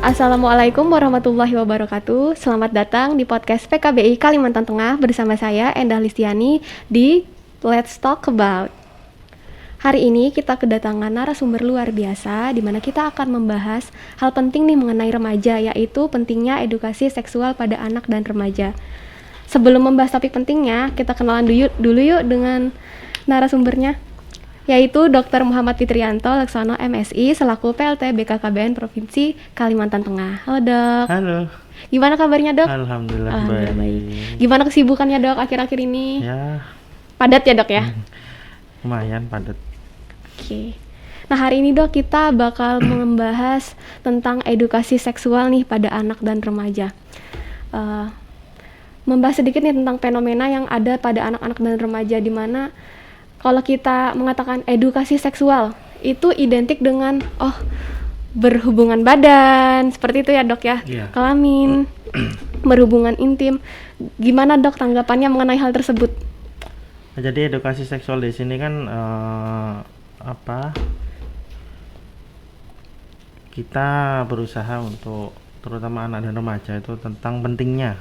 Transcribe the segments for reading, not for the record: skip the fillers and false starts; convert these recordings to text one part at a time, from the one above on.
Assalamualaikum warahmatullahi wabarakatuh. Selamat datang di podcast PKBI Kalimantan Tengah bersama saya Endah Listiani di Let's Talk About. Hari ini kita kedatangan narasumber luar biasa di mana kita akan membahas hal penting nih mengenai remaja, yaitu pentingnya edukasi seksual pada anak dan remaja. Sebelum membahas topik pentingnya, kita kenalan dulu yuk dengan narasumbernya, yaitu Dr. Muhammad Fitrianto Laksono MSI selaku PLT BKKBN Provinsi Kalimantan Tengah. Halo dok. Halo. Gimana kabarnya dok? Alhamdulillah baik. Gimana kesibukannya dok akhir-akhir ini? Ya. Padat ya dok ya? Lumayan padat. Oke. Nah hari ini dok kita bakal membahas tentang edukasi seksual nih pada anak dan remaja. Membahas sedikit nih tentang fenomena yang ada pada anak-anak dan remaja, di mana kalau kita mengatakan edukasi seksual itu identik dengan berhubungan badan, seperti itu ya dok ya, kelamin, berhubungan intim. Gimana dok tanggapannya mengenai hal tersebut? Jadi edukasi seksual di sini kan kita berusaha untuk terutama anak dan remaja itu tentang pentingnya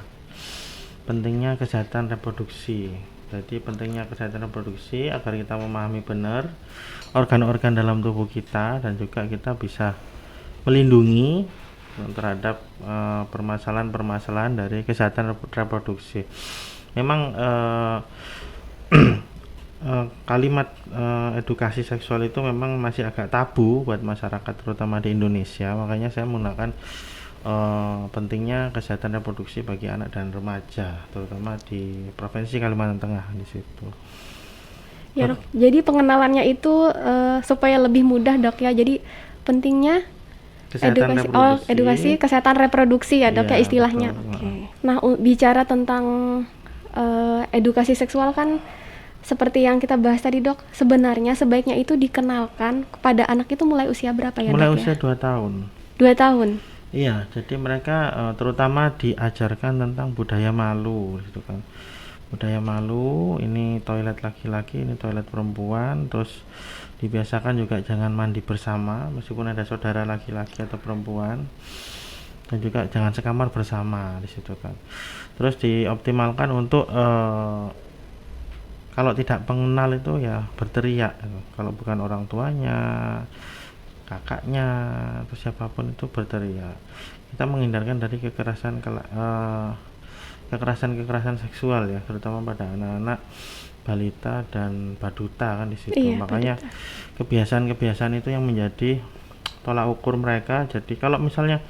kesehatan reproduksi. Jadi pentingnya kesehatan reproduksi agar kita memahami benar organ-organ dalam tubuh kita, dan juga kita bisa melindungi terhadap permasalahan-permasalahan dari kesehatan reproduksi. Memang kalimat edukasi seksual itu memang masih agak tabu buat masyarakat terutama di Indonesia. Makanya saya menggunakan pentingnya kesehatan reproduksi bagi anak dan remaja, terutama di Provinsi Kalimantan Tengah di situ. Ya dok, jadi pengenalannya itu supaya lebih mudah dok ya. Jadi pentingnya edukasi kesehatan reproduksi ya dok ya istilahnya. Okay. Nah bicara tentang edukasi seksual kan seperti yang kita bahas tadi dok, sebenarnya sebaiknya itu dikenalkan kepada anak itu mulai usia berapa ya mulai dok? Mulai usia 2 tahun. 2 tahun? Iya, jadi mereka terutama diajarkan tentang budaya malu gitu kan. Budaya malu, ini toilet laki-laki, ini toilet perempuan. Terus dibiasakan juga jangan mandi bersama meskipun ada saudara laki-laki atau perempuan, dan juga jangan sekamar bersama di situ kan. Terus dioptimalkan untuk kalau tidak pengenal itu ya berteriak gitu. Kalau bukan orang tuanya, kakaknya atau siapapun itu berteriak. Kita menghindarkan dari kekerasan seksual ya, terutama pada anak-anak balita dan baduta kan di situ. Iya, makanya kebiasaan-kebiasaan itu yang menjadi tolak ukur mereka. Jadi kalau misalnya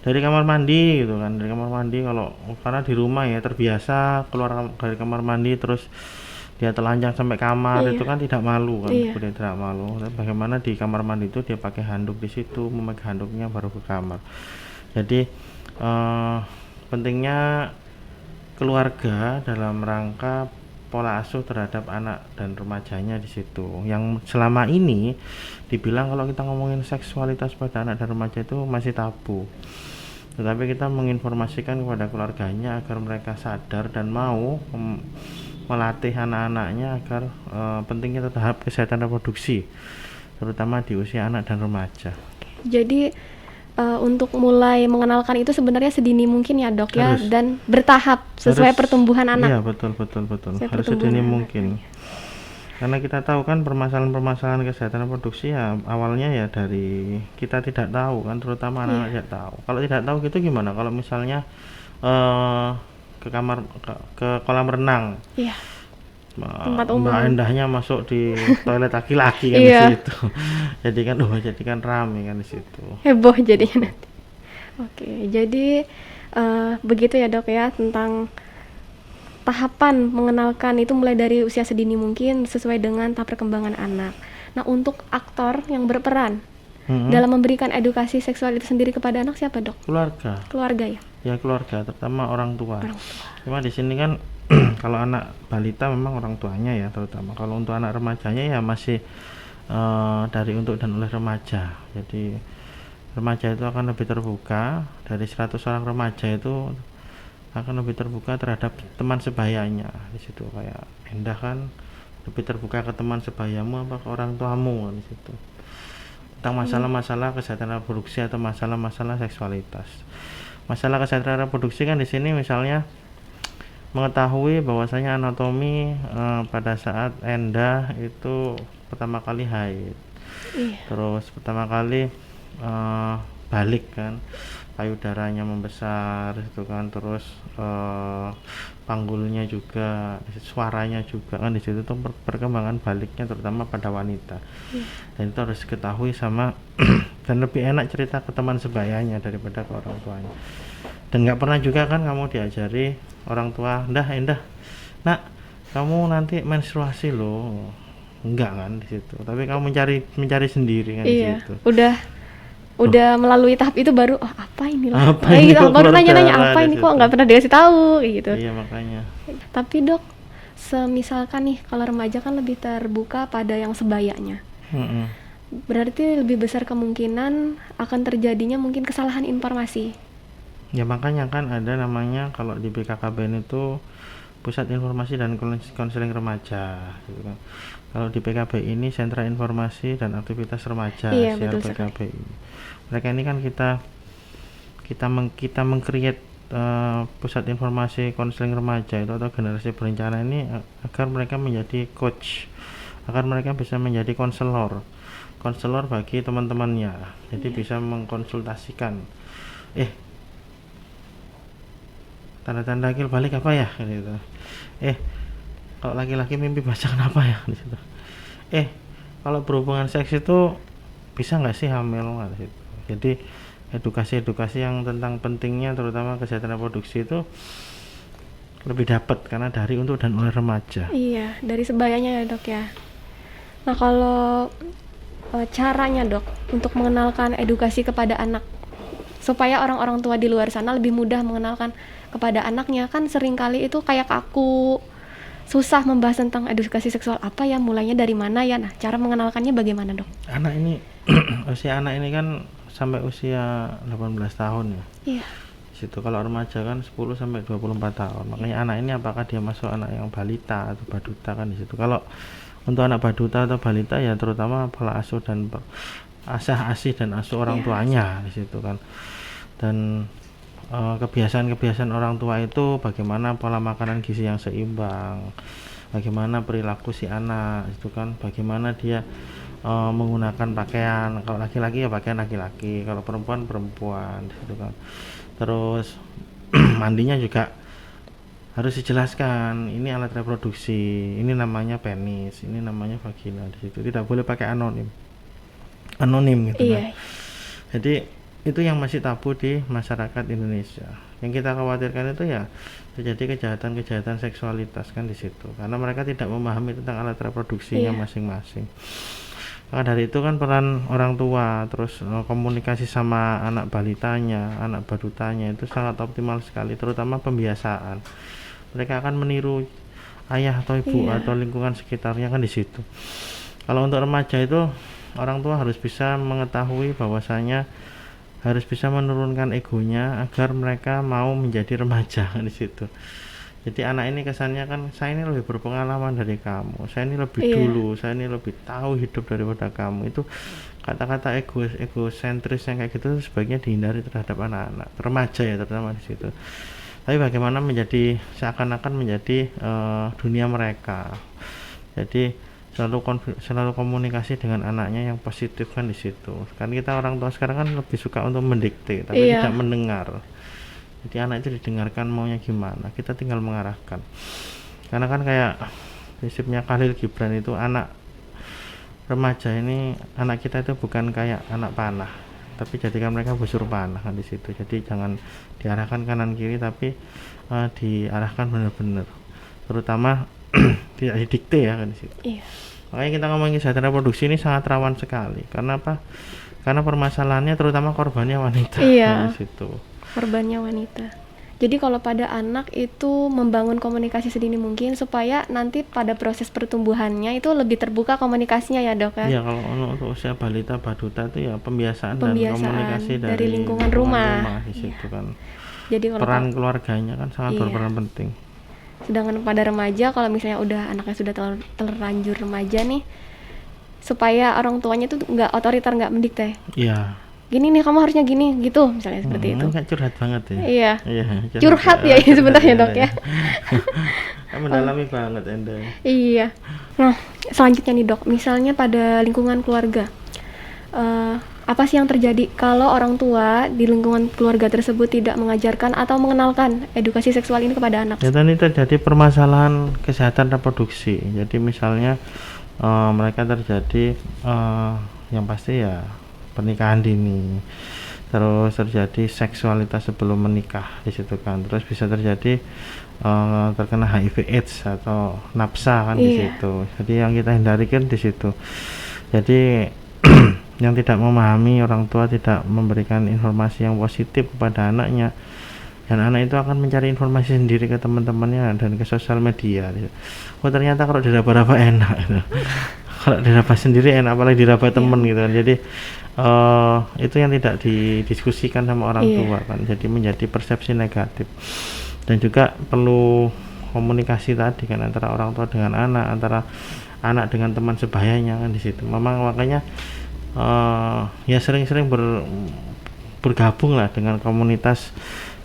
dari kamar mandi gitu kan, kalau karena di rumah ya terbiasa keluar dari kamar mandi terus dia telanjang sampai kamar, itu kan tidak malu kan, tidak malu. Dan bagaimana di kamar mandi itu dia pakai handuk di situ, memakai handuknya baru ke kamar. Jadi pentingnya keluarga dalam rangka pola asuh terhadap anak dan remajanya di situ. Yang selama ini dibilang kalau kita ngomongin seksualitas pada anak dan remaja itu masih tabu. Tetapi kita menginformasikan kepada keluarganya agar mereka sadar dan mau melatih anak-anaknya agar pentingnya tahap kesehatan reproduksi, terutama di usia anak dan remaja. Jadi untuk mulai mengenalkan itu sebenarnya sedini mungkin ya dok ya, dan bertahap sesuai pertumbuhan anak. Iya betul. Harus sedini mungkin. Karena kita tahu kan permasalahan kesehatan reproduksi ya awalnya ya dari kita tidak tahu kan, terutama anak-anak tidak tahu. Kalau tidak tahu gitu gimana? Kalau misalnya ke kolam renang. Iya. Mbak Endahnya masuk di toilet laki-laki kan di situ. Jadi kan rame kan di situ. Heboh jadinya nanti. Oke, jadi begitu ya dok ya tentang tahapan mengenalkan itu mulai dari usia sedini mungkin sesuai dengan tahap perkembangan anak. Nah untuk aktor yang berperan dalam memberikan edukasi seksual itu sendiri kepada anak siapa dok? Keluarga ya? Ya keluarga, terutama orang tua. Cuma di sini kan kalau anak balita memang orang tuanya ya terutama. Kalau untuk anak remajanya ya masih dari untuk dan oleh remaja. Jadi remaja itu akan lebih terbuka. Dari 100 orang remaja itu akan lebih terbuka terhadap teman sebayanya di situ. Kayak Endah kan lebih terbuka ke teman sebayamu apa ke orang tuamu kan di situ. tentang masalah-masalah kesehatan reproduksi atau masalah-masalah seksualitas. Masalah kesehatan reproduksi kan di sini misalnya mengetahui bahwasanya anatomi pada saat Enda itu pertama kali haid, Iya. terus pertama kali balik kan, payudaranya membesar itu kan, terus panggulnya juga, suaranya juga kan, di situ tuh perkembangan baliknya terutama pada wanita. Dan itu harus diketahui sama dan lebih enak cerita ke teman sebayanya daripada ke orang tuanya. Dan nggak pernah juga kan kamu diajari orang tua, Endah, nak kamu nanti menstruasi loh, enggak kan di situ, tapi kamu mencari sendiri kan. Di Iya. situ Udah melalui tahap itu baru apa ini lah. Apa Kayak ini gitu. kok Baru keluar nanya-nanya darah apa di ini kok situ. nggak pernah dikasih tahu kayak gitu. Iya makanya. Tapi Dok, semisalkan nih kalau remaja kan lebih terbuka pada yang sebayanya. Mm-mm. Berarti lebih besar kemungkinan akan terjadinya mungkin kesalahan informasi. Ya makanya kan ada namanya kalau di BKKBN itu Pusat Informasi dan Konseling Remaja gitu kan. Kalau di PKB ini Sentra Informasi dan Aktivitas Remaja, Iya, SIAR betul sekali. PKB. Mereka ini kan kita meng-create Pusat Informasi Konseling Remaja itu atau generasi berencana ini agar mereka menjadi coach, agar mereka bisa menjadi konselor bagi teman-temannya. Jadi bisa mengkonsultasikan tanda-tanda akil balik apa ya gitu. Kalau laki-laki mimpi basah kenapa ya di situ. Kalau berhubungan seks itu bisa nggak sih hamil di situ. Jadi edukasi yang tentang pentingnya terutama kesehatan reproduksi itu lebih dapat karena dari, untuk, dan oleh remaja. Iya, dari sebayanya ya Dok ya. Nah kalau caranya Dok untuk mengenalkan edukasi kepada anak supaya orang-orang tua di luar sana lebih mudah mengenalkan kepada anaknya, kan seringkali itu kayak kaku, susah membahas tentang edukasi seksual apa ya, mulainya dari mana ya. Nah cara mengenalkannya bagaimana Dok? Anak ini usia anak ini kan sampai usia 18 tahun ya. Iya. Situ kalau remaja kan 10 sampai 24 tahun. Makanya anak ini apakah dia masuk anak yang balita atau baduta kan di situ. Kalau untuk anak baduta atau balita ya terutama pola asuh dan asih dan asuh orang tuanya di situ kan. Dan kebiasaan orang tua itu bagaimana pola makanan gizi yang seimbang, bagaimana perilaku si anak itu kan, bagaimana dia menggunakan pakaian, kalau laki-laki ya pakaian laki-laki, kalau perempuan gitu kan. Terus mandinya juga harus dijelaskan, ini alat reproduksi, ini namanya penis, ini namanya vagina, di situ tidak boleh pakai anonim gitu kan. Jadi itu yang masih tabu di masyarakat Indonesia. Yang kita khawatirkan itu ya terjadi kejahatan seksualitas kan di situ, karena mereka tidak memahami tentang alat reproduksinya masing-masing. Maka dari itu kan peran orang tua, terus komunikasi sama anak balitanya, anak badutanya itu sangat optimal sekali, terutama pembiasaan. Mereka akan meniru ayah atau ibu atau lingkungan sekitarnya kan di situ. Kalau untuk remaja itu orang tua harus bisa mengetahui bahwasanya harus bisa menurunkan egonya agar mereka mau menjadi remaja di situ. Jadi anak ini kesannya kan, saya ini lebih berpengalaman dari kamu, saya ini lebih dulu, saya ini lebih tahu hidup daripada kamu. Itu kata-kata egosentris yang kayak gitu sebaiknya dihindari terhadap anak-anak remaja ya, terutama di situ. Tapi bagaimana seakan-akan menjadi dunia mereka. Jadi selalu komunikasi dengan anaknya yang positif kan di situ. Kan kita orang tua sekarang kan lebih suka untuk mendikte tapi tidak mendengar. Jadi anak itu didengarkan maunya gimana, kita tinggal mengarahkan. Karena kan kayak prinsipnya Khalil Gibran itu, anak remaja ini, anak kita itu bukan kayak anak panah, tapi jadikan mereka busur panah kan di situ. Jadi jangan diarahkan kanan kiri tapi diarahkan benar-benar, terutama tidak didikte ya kan di situ. Makanya kita ngomongin kesehatan reproduksi ini sangat rawan sekali. Karena apa? Karena permasalahannya terutama korbannya wanita di situ. Korbannya wanita. Jadi kalau pada anak itu membangun komunikasi sedini mungkin supaya nanti pada proses pertumbuhannya itu lebih terbuka komunikasinya ya Dok ya. Iya, kalau untuk usia balita baduta itu ya pembiasaan dan komunikasi dari lingkungan rumah di situ kan. Jadi kalau peran keluarganya kan sangat berperan penting. Sedangkan pada remaja, kalau misalnya udah anaknya sudah terlanjur remaja nih, supaya orang tuanya tuh nggak otoriter, nggak mendikte. Iya. Gini nih kamu harusnya gini gitu, misalnya seperti itu. Kayak curhat banget ya. Iya. Iya, Curhat ya ini sebenarnya dok ya. Mendalami banget Enda. Iya. Nah, selanjutnya nih dok, misalnya pada lingkungan keluarga, apa sih yang terjadi kalau orang tua di lingkungan keluarga tersebut tidak mengajarkan atau mengenalkan edukasi seksual ini kepada anak? Ya, ini terjadi permasalahan kesehatan reproduksi. Jadi misalnya mereka terjadi yang pasti ya pernikahan dini, terus terjadi seksualitas sebelum menikah di situ kan, terus bisa terjadi terkena HIV/AIDS atau nafsa kan di situ. Jadi yang kita hindari kan di situ. Jadi yang tidak memahami, orang tua tidak memberikan informasi yang positif kepada anaknya, dan anak itu akan mencari informasi sendiri ke teman-temannya dan ke sosial media. Oh ternyata kalau diraba-raba enak gitu. Kalau diraba sendiri enak, apalagi diraba temen gitu kan. Jadi itu yang tidak didiskusikan sama orang tua kan, jadi menjadi persepsi negatif. Dan juga perlu komunikasi tadi kan, antara orang tua dengan anak, antara anak dengan teman sebayanya kan di situ. Memang makanya ya sering-sering bergabung lah dengan komunitas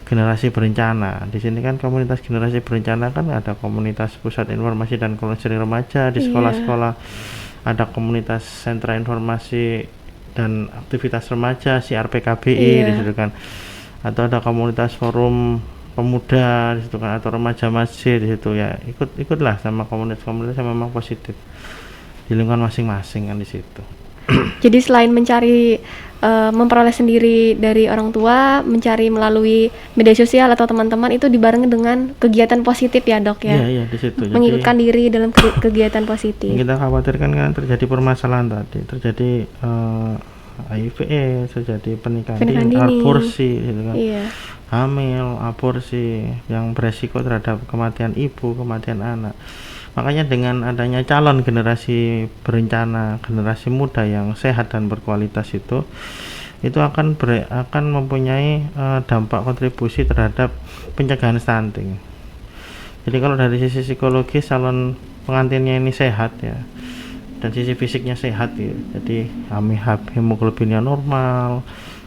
generasi berencana. Di sini kan komunitas generasi berencana kan ada komunitas pusat informasi dan konseling remaja di sekolah-sekolah, ada komunitas sentra informasi dan aktivitas remaja CRPKBI di situ kan, atau ada komunitas forum pemuda di situ kan, atau remaja masjid di situ ya. Ikutlah sama komunitas-komunitas yang memang positif di lingkungan masing-masing kan di situ. Jadi selain mencari memperoleh sendiri dari orang tua, mencari melalui media sosial atau teman-teman, itu dibarengi dengan kegiatan positif ya dok ya. Iya di situ. Mengikutkan diri dalam kegiatan positif. Kita khawatirkan kan terjadi permasalahan tadi, terjadi HIV, terjadi pernikahan dini, aborsi gitu kan. Hamil, aborsi yang beresiko terhadap kematian ibu, kematian anak. Makanya dengan adanya calon generasi berencana, generasi muda yang sehat dan berkualitas itu akan mempunyai dampak kontribusi terhadap pencegahan stunting. Jadi kalau dari sisi psikologis calon pengantinnya ini sehat ya, dan sisi fisiknya sehat ya, jadi hemoglobinnya normal,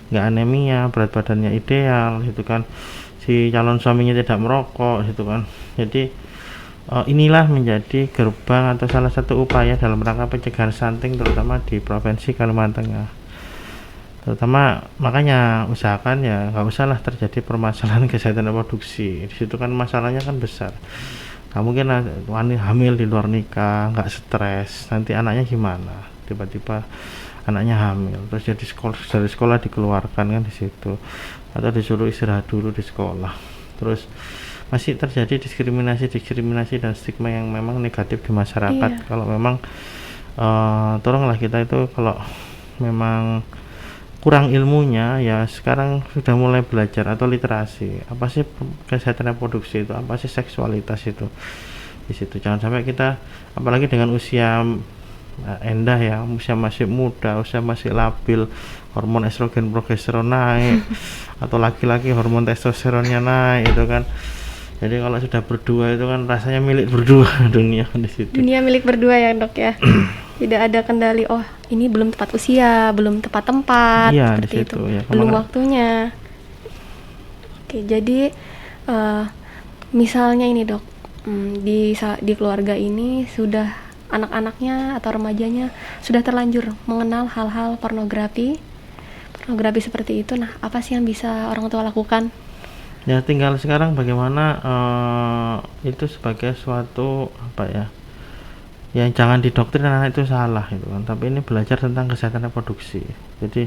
nggak anemia, berat badannya ideal gitu kan, si calon suaminya tidak merokok gitu kan. Jadi inilah menjadi gerbang atau salah satu upaya dalam rangka pencegahan stunting terutama di Provinsi Kalimantan Tengah. Terutama makanya usahakan ya nggak usahlah terjadi permasalahan kesehatan reproduksi. Di situ kan masalahnya kan besar. Nah, mungkin wanita hamil di luar nikah nggak stres, nanti anaknya gimana? Tiba-tiba anaknya hamil, terus jadi dari sekolah dikeluarkan kan di situ, atau disuruh istirahat dulu di sekolah. Terus masih terjadi diskriminasi dan stigma yang memang negatif di masyarakat. Kalau memang tolonglah kita itu kalau memang kurang ilmunya ya, sekarang sudah mulai belajar atau literasi apa sih kesehatan reproduksi itu, apa sih seksualitas itu di situ. Jangan sampai kita apalagi dengan usia Endah ya, usia masih muda, usia masih labil, hormon estrogen progesteron naik atau laki-laki hormon testosteronnya naik itu kan. Jadi kalau sudah berdua itu kan rasanya milik berdua dunia di situ. Dunia milik berdua ya dok ya. Tidak ada kendali. Oh ini belum tepat usia, belum tepat tempat. Iya di situ. Ya, belum waktunya. Oke jadi misalnya ini dok, di keluarga ini sudah anak-anaknya atau remajanya sudah terlanjur mengenal hal-hal pornografi seperti itu. Nah apa sih yang bisa orang tua lakukan? Ya tinggal sekarang bagaimana itu sebagai suatu apa ya, yang jangan didoktrin anak itu salah gitu kan, tapi ini belajar tentang kesehatan reproduksi. Jadi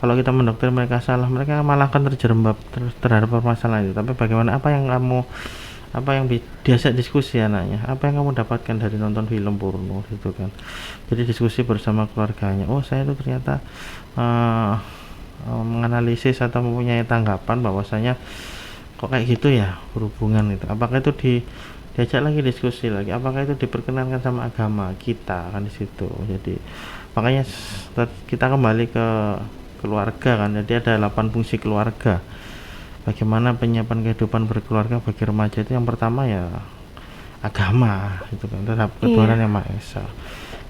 kalau kita mendoktrin mereka salah, mereka malah akan terjerembab terhadap permasalahan itu. Tapi bagaimana, apa yang diajak diskusi anaknya, apa yang kamu dapatkan dari nonton film porno gitu kan. Jadi diskusi bersama keluarganya. Oh saya itu ternyata menganalisis atau mempunyai tanggapan bahwasanya kok kayak gitu ya berhubungan itu. Apakah itu diajak lagi diskusi lagi, apakah itu diperkenankan sama agama kita kan di situ. Jadi makanya kita kembali ke keluarga kan. Jadi ada 8 fungsi keluarga. Bagaimana penyiapan kehidupan berkeluarga bagi remaja itu, yang pertama ya agama itu kan, terhadap ketuhanan yang Maha Esa.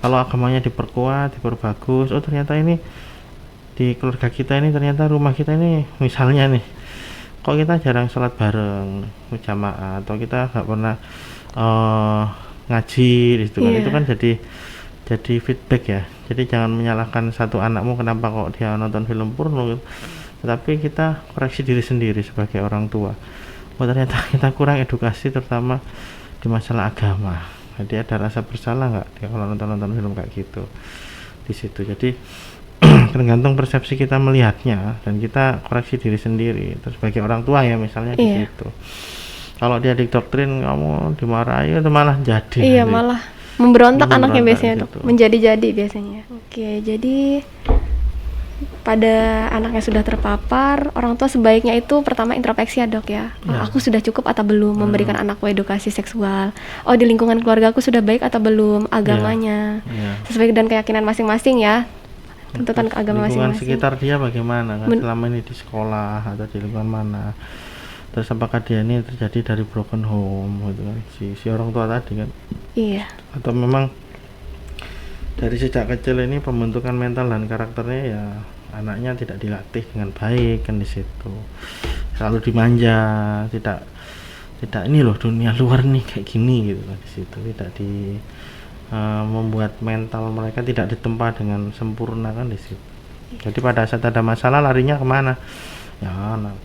Kalau agamanya diperkuat, diperbagus, oh ternyata ini di keluarga kita ini, ternyata rumah kita ini misalnya nih, kok kita jarang sholat bareng jamaah, atau kita nggak pernah ngaji gitu kan. Itu kan jadi feedback ya. Jadi jangan menyalahkan satu anakmu kenapa kok dia nonton film porno gitu. Tetapi kita koreksi diri sendiri sebagai orang tua. Oh ternyata kita kurang edukasi terutama di masalah agama. Jadi ada rasa bersalah nggak dia kalau nonton film kayak gitu di situ. Jadi tergantung persepsi kita melihatnya dan kita koreksi diri sendiri. Terus sebagai orang tua ya misalnya di situ. Kalau dia didoktrin kamu dimarahi itu malah jadi. Iya, malah memberontak anaknya biasanya gitu. Menjadi-jadi biasanya. Oke, jadi pada anaknya sudah terpapar, orang tua sebaiknya itu pertama introspeksi ya dok ya. Aku sudah cukup atau belum memberikan anakku edukasi seksual. Oh di lingkungan keluarga aku sudah baik atau belum agamanya. Sesuai dan keyakinan masing-masing ya. Tuntutan ke agama lingkungan masing-masing. sekitar dia bagaimana kan selama ini di sekolah atau di lingkungan mana. Terus apakah dia ini terjadi dari broken home gitu kan, si orang tua tadi kan. Iya. Atau memang dari sejak kecil ini pembentukan mental dan karakternya ya anaknya tidak dilatih dengan baik kan di situ. Selalu dimanja, tidak ini loh dunia luar nih kayak gini gitu kan di situ. Tidak membuat mental mereka tidak ditempa dengan sempurna kan di situ. Jadi pada saat ada masalah larinya kemana? Ya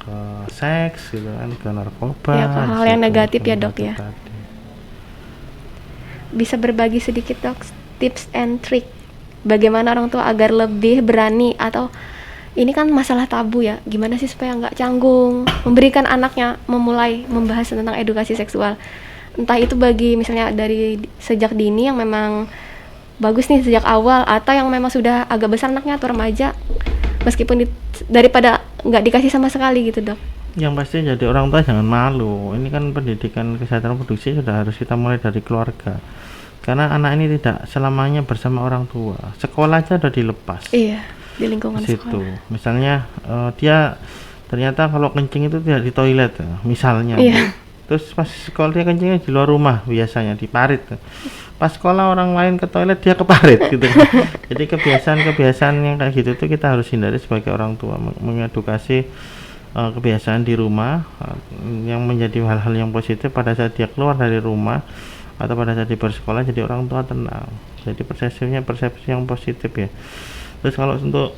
ke seks gitu kan, ke narkoba. Ya, ke hal yang negatif ya dok ya. Tadi. Bisa berbagi sedikit dok tips and trick bagaimana orang tua agar lebih berani, atau ini kan masalah tabu ya, gimana sih supaya nggak canggung memberikan anaknya memulai membahas tentang edukasi seksual, entah itu bagi misalnya dari sejak dini yang memang bagus nih sejak awal, atau yang memang sudah agak besar anaknya atau remaja meskipun daripada nggak dikasih sama sekali gitu dok. Yang pasti jadi orang tua jangan malu. Ini kan pendidikan kesehatan reproduksi sudah harus kita mulai dari keluarga. Karena anak ini tidak selamanya bersama orang tua. Sekolah aja udah dilepas. Iya, di lingkungan situ. Sekolah. Misalnya dia ternyata kalau kencing itu tidak di toilet, misalnya. Iya. Terus pas sekolah dia kencingnya di luar rumah biasanya di parit. Pas sekolah orang lain ke toilet dia ke parit gitu. Jadi kebiasaan yang kayak gitu tuh kita harus hindari sebagai orang tua, mengedukasi kebiasaan di rumah yang menjadi hal-hal yang positif pada saat dia keluar dari rumah atau pada saat dia bersekolah, jadi orang tua tenang. Jadi persepsi yang positif ya. Terus kalau untuk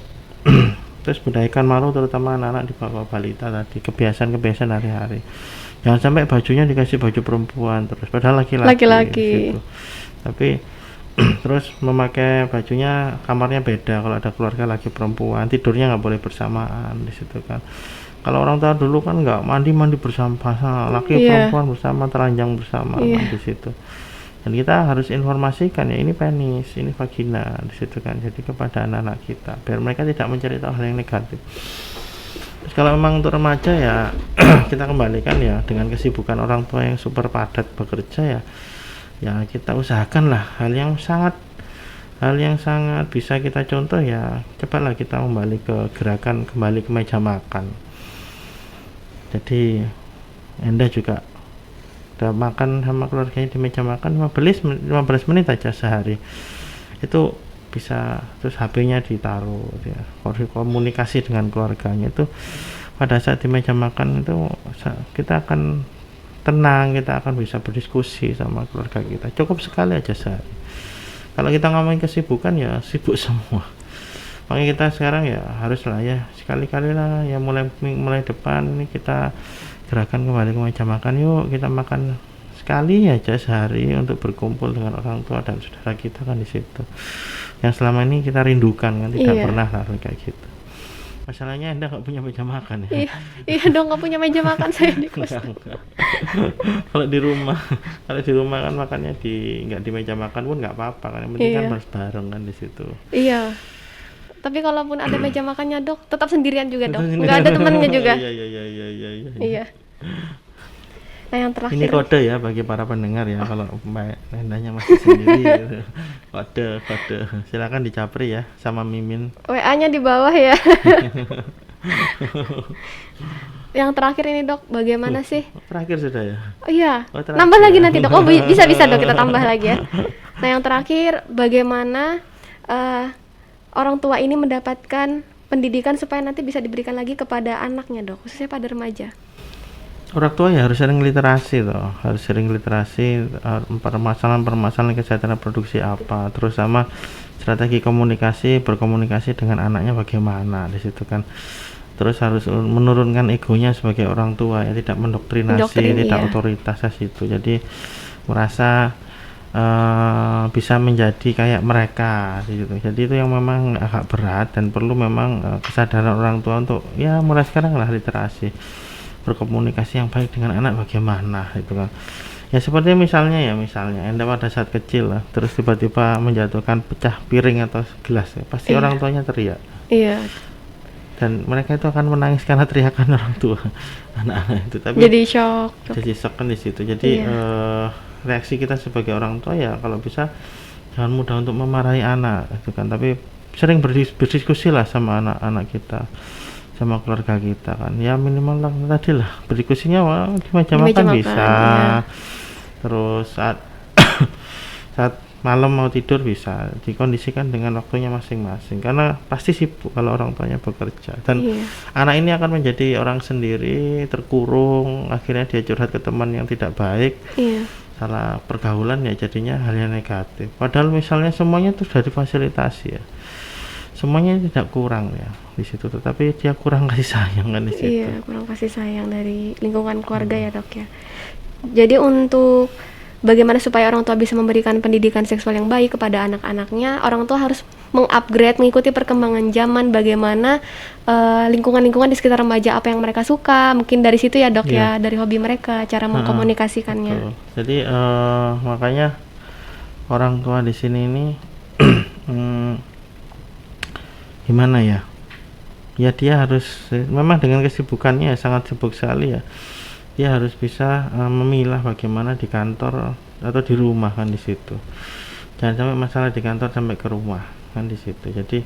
terus budayakan malu terutama anak-anak di bawah balita tadi, kebiasaan hari-hari. Jangan sampai bajunya dikasih baju perempuan terus padahal laki-laki. Tapi terus memakai bajunya kamarnya beda, kalau ada keluarga laki perempuan tidurnya nggak boleh bersamaan di situ kan. Kalau orang tua dulu kan nggak mandi bersama, laki perempuan bersama, telanjang bersama di situ. Dan kita harus informasikan ya ini penis, ini vagina di situ kan. Jadi kepada anak-anak kita biar mereka tidak mencari tahu hal yang negatif. Terus kalau memang untuk remaja ya kita kembalikan ya dengan kesibukan orang tua yang super padat bekerja ya kita usahakanlah hal yang sangat bisa kita contoh ya, cobalah kita kembali ke gerakan kembali ke meja makan. Jadi Anda juga udah makan sama keluarganya di meja makan 15 menit aja sehari itu bisa, terus HP-nya ditaruh ya, komunikasi dengan keluarganya itu pada saat di meja makan itu kita akan tenang, kita akan bisa berdiskusi sama keluarga kita, cukup sekali aja sehari. Kalau kita ngomongin kesibukan ya sibuk semua. Makanya kita sekarang ya haruslah ya sekali-kali lah ya mulai depan ini kita gerakan kembali ke meja makan, yuk kita makan sekali aja sehari untuk berkumpul dengan orang tua dan saudara kita kan di situ. Yang selama ini kita rindukan kan tidak pernah lah kayak gitu. Masalahnya Anda nggak punya meja makan ya? Iya dong, nggak punya meja makan saya di kos. Kalau di rumah kan makannya nggak di meja makan pun nggak apa-apa kan, yang penting kan harus bareng kan di situ. Iya. Tapi kalaupun ada meja makannya dok, tetap sendirian juga dok, nggak ada temannya juga. Iya. Nah yang terakhir. Ini kode ya bagi para pendengar ya, kalau Mbak Nendanya masih sendiri gitu. Kode. Silakan dicapri ya sama Mimin. WA-nya di bawah ya. Yang terakhir ini dok, bagaimana sih? Terakhir sudah ya. Oh iya, Oh, terakhir. nambah lagi nanti dok. Oh bisa dok, kita tambah lagi ya. Nah yang terakhir, bagaimana orang tua ini mendapatkan pendidikan supaya nanti bisa diberikan lagi kepada anaknya dok, khususnya pada remaja. Orang tua ya harus sering literasi toh, harus sering literasi permasalahan kesehatan reproduksi apa, terus sama strategi komunikasi, berkomunikasi dengan anaknya bagaimana di situ kan. Terus harus menurunkan egonya sebagai orang tua ya, tidak mendoktrinasi, tidak iya. otoritas situ. Jadi merasa bisa menjadi kayak mereka gitu. Jadi itu yang memang agak berat dan perlu memang kesadaran orang tua untuk ya mulai sekarang lah literasi, berkomunikasi yang baik dengan anak bagaimana itu kan. Ya seperti misalnya Anda pada saat kecil lah, terus tiba-tiba menjatuhkan pecah piring atau gelas ya, pasti Iya. orang tuanya teriak. Iya. Dan mereka itu akan menangis karena teriakan orang tua anak-anak itu. Tapi Jadi shock. jadi shock kan di situ. Jadi Iya. reaksi kita sebagai orang tua ya kalau bisa jangan mudah untuk memarahi anak itu kan, tapi sering berdiskusi lah sama anak-anak kita, sama keluarga kita kan, ya minimal lah tadi lah berdiskusinya di meja Di meja makan makan, bisa, iya. terus saat saat malam mau tidur bisa dikondisikan dengan waktunya masing-masing karena pasti sibuk kalau orang tuanya bekerja dan Iya. anak ini akan menjadi orang sendiri, terkurung, akhirnya dia curhat ke teman yang tidak baik, Iya. salah pergaulan ya jadinya hal yang negatif. Padahal misalnya semuanya itu sudah difasilitasi ya, semuanya tidak kurang ya di situ, tetapi dia kurang kasih sayang kan di situ. Iya, kurang kasih sayang dari lingkungan keluarga ya dok ya. Jadi untuk bagaimana supaya orang tua bisa memberikan pendidikan seksual yang baik kepada anak-anaknya, orang tua harus mengupgrade, mengikuti perkembangan zaman, bagaimana lingkungan-lingkungan di sekitar remaja apa yang mereka suka, mungkin dari situ ya dok ya, dari hobi mereka, cara mengkomunikasikannya. Betul. Jadi makanya orang tua di sini ini gimana ya? Ya dia harus memang dengan kesibukannya sangat sibuk sekali ya. Dia harus bisa memilah bagaimana di kantor atau di rumah kan di situ. Jangan sampai masalah di kantor sampai ke rumah kan di situ. Jadi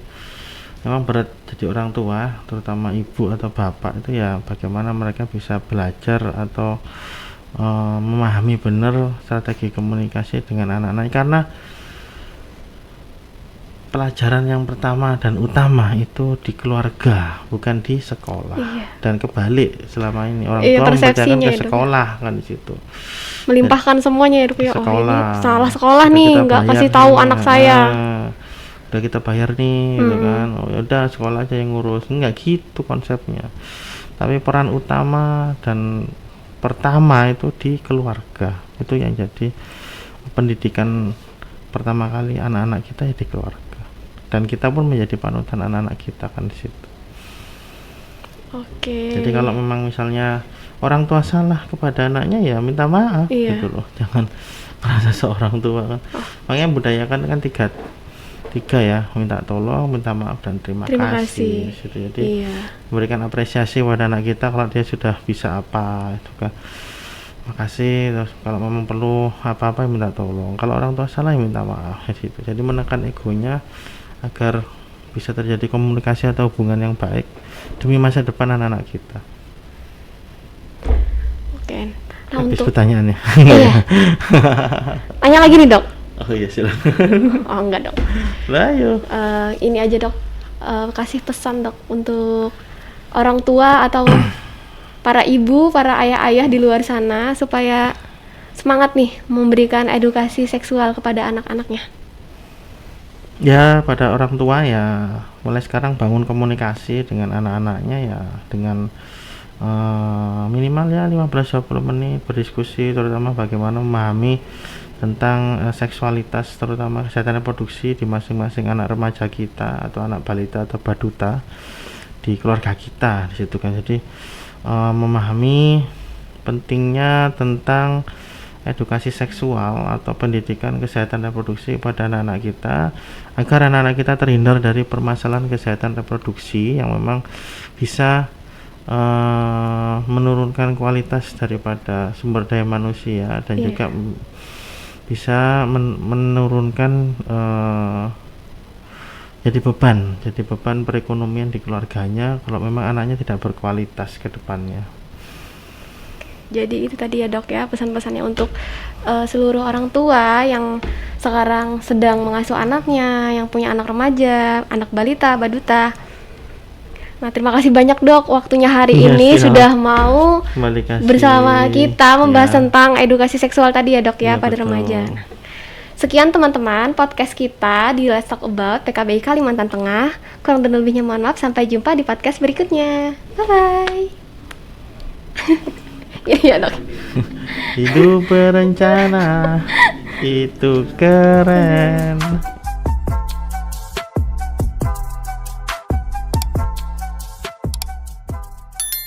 memang berat jadi orang tua, terutama ibu atau bapak itu ya bagaimana mereka bisa belajar atau memahami benar strategi komunikasi dengan anak-anak, karena pelajaran yang pertama dan utama itu di keluarga, bukan di sekolah. Iya. Dan kebalik selama ini orang Iya, tua membacakan persepsinya ke itu. sekolah kan di situ. Melimpahkan semuanya ya dok ya. Oh ini Sekolah. salah sekolah Udah nih, kita nggak bayar kasih tahu nih, anak saya. udah kita bayar nih gitu kan. Oh yaudah sekolah aja yang ngurus. Enggak gitu konsepnya. Tapi peran utama dan pertama itu di keluarga. Itu yang jadi pendidikan pertama kali anak-anak kita ya di keluarga. Dan kita pun menjadi panutan anak-anak kita kan di situ. Oke. Jadi kalau memang misalnya orang tua salah kepada anaknya ya minta maaf Iya. gitu loh. Jangan merasa seorang tua kan. Makanya budayakan kan tiga ya, minta tolong, minta maaf dan terima kasih. Gitu. Jadi memberikan apresiasi pada anak kita kalau dia sudah bisa apa itu kan. Makasih, terus kalau memang perlu apa-apa minta tolong. Kalau orang tua salah ya minta maaf gitu. Jadi menekan egonya agar bisa terjadi komunikasi atau hubungan yang baik demi masa depan anak-anak kita. Oke. Nah, Habis untuk pertanyaannya. iya. Tanya lagi nih dok. Oh iya silakan. Oh enggak dok. Lah ayo. Ini aja dok. Kasih pesan dok untuk orang tua atau para ibu, para ayah-ayah di luar sana supaya semangat nih memberikan edukasi seksual kepada anak-anaknya. Ya pada orang tua ya mulai sekarang bangun komunikasi dengan anak-anaknya ya dengan minimal ya 15-20 menit berdiskusi, terutama bagaimana memahami tentang seksualitas, terutama kesehatan reproduksi di masing-masing anak remaja kita atau anak balita atau baduta di keluarga kita di situ kan. Jadi memahami pentingnya tentang edukasi seksual atau pendidikan kesehatan reproduksi pada anak-anak kita agar anak-anak kita terhindar dari permasalahan kesehatan reproduksi yang memang bisa menurunkan kualitas daripada sumber daya manusia dan juga bisa menurunkan jadi beban perekonomian di keluarganya kalau memang anaknya tidak berkualitas ke depannya. Jadi itu tadi ya dok ya, pesan-pesannya untuk seluruh orang tua yang sekarang sedang mengasuh anaknya, yang punya anak remaja, anak balita, baduta. Nah, terima kasih banyak dok waktunya hari Iya, ini siap. sudah mau Kembali kasih. bersama kita membahas Ya. tentang edukasi seksual tadi ya dok ya Iya, pada betul. remaja. Sekian teman-teman podcast kita di Let's Talk About PKBI Kalimantan Tengah. Kurang dan lebihnya mohon maaf, sampai jumpa di podcast berikutnya. Bye bye. Iya dok. Hidup berencana itu keren.